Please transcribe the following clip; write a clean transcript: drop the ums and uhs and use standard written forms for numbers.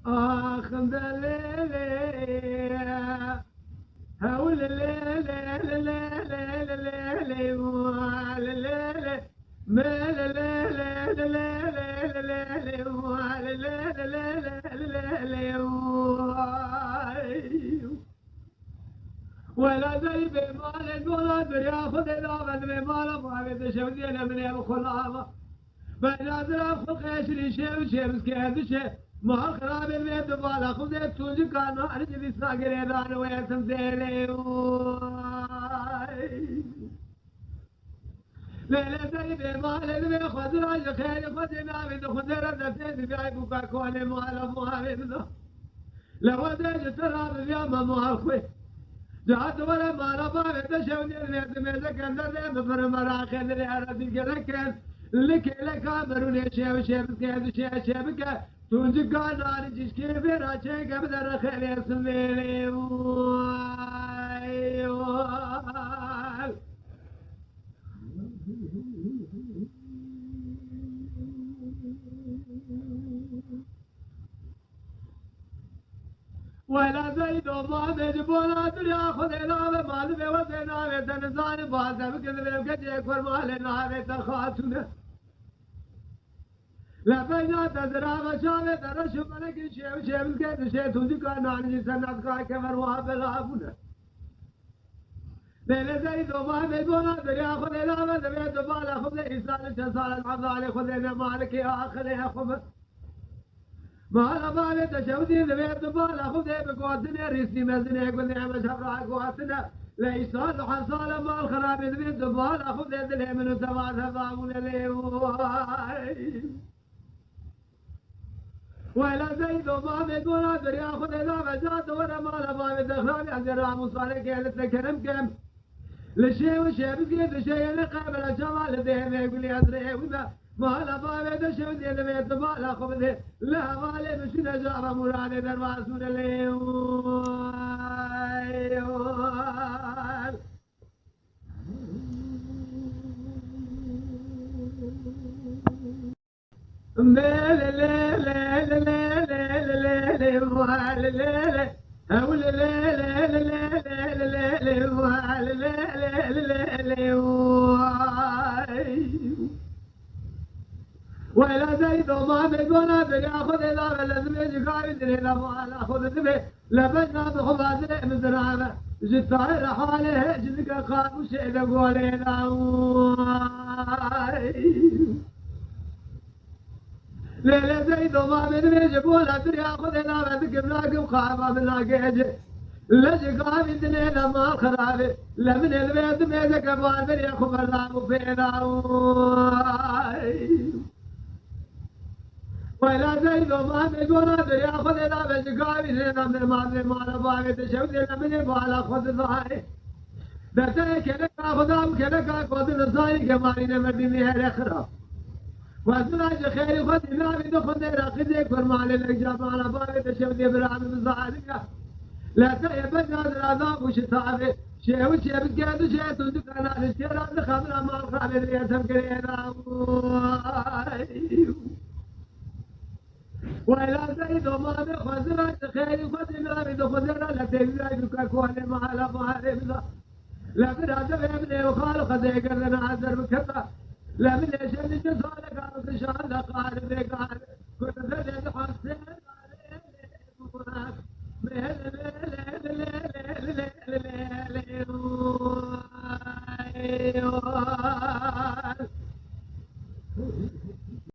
آخ دليلي هول الليل الليل الليل والليل مال الليل الليل الليل والليل ولا زي بمال البلد ياخذ الأمل بمال ما بتشودين من الخلامة بنادر فوق عشرين شيء وشمس كهذا شيء ما خراب البيت بالا خذ توج كانوا أرجل ساقر دان ويسم زيني ليلة زي بمال البيت خذ راج خير خذ نامي خذ ردتين بيعيبك كوني مال مهابين لو دج تراب اليوم ما أخوي جات ولا ما ربا تشوني البيت ميزك أندر بفر مراخد الأرض كذا لك لك أمرون شيء وشيء بكذا شيء شيء بك تونج قانا نجيش كيف راجع قبل رخيل يسميني ولا زيد ما بجبونا دريا خذ نام مال بوزنا بتنزان بازم كذب كجيك فرمال نام تخاتنا لا بينا تزرع مشاوي ترى شو ملك شيء وشيء بالكيد شيء تودي كان عن سنة كمر وابلابنا ليلة زيد ما بجبونا دريا خذ نام زبيد بالا خذ إنسان تسال العبد خذ مالك يا آخر يا خبر ما لا بالي تشودي ذبيت بالا خذ بقوتنا ريسي مزني يقول نعم شرع قوتنا ليس حصل ما الخراب ذبيت بالا خذ ذلي من تبع ثباب للي ولا زيد ما بدون أدري أخذ لا مجاد ولا مال ما بدخل أجر مصالح كيل تكرم كم لشيء وشيء بزيد شيء لقبل جمال ذهب يقول أدري وذا ما لا ما بده شو ذي البيت ما لا خبز لا ما له مش نجار مراد درواز من ولا زيد ما بيقونا بياخذ إذا لازم يجي قاعد لا ما ناخذ ذبي لبنا بخبازة مزرعة جتاي حاله جدك خاب وشيء قولنا ليلة زيد ما بيجي بولا بياخذ إذا بدك بلاقي خابا بلاقي لجي قاعد لا ما خرابي لمن البيت ميزك أبوان بياخذ الله فينا ولا زيد ما بيقونا بياخذ إذا بجقابي لنا من الماضي ما نبغى تشوي لنا من يبغى خذ ضاي بتاعي كذا خذام كذا خذ الزاي كماني نمدني هالأخرى وزنا خير خذ لا بدخل راقدك فرمان الإجابة على باقي تشوي برام الزايدة لا تيبنا العذاب وشتابه شيء وشيء بجد شيء تدك أنا الشيران خبر ما خبر يسمع كرينا ولا زيد ما بخزرة خير خزنا بدخزرة لا تبي يدك كون ما على بحر لا براد ابن وخال خزيق لنا عذر بكذا لا من ايش اللي جزال قال ان شاء الله قال بقال كل ذل حسين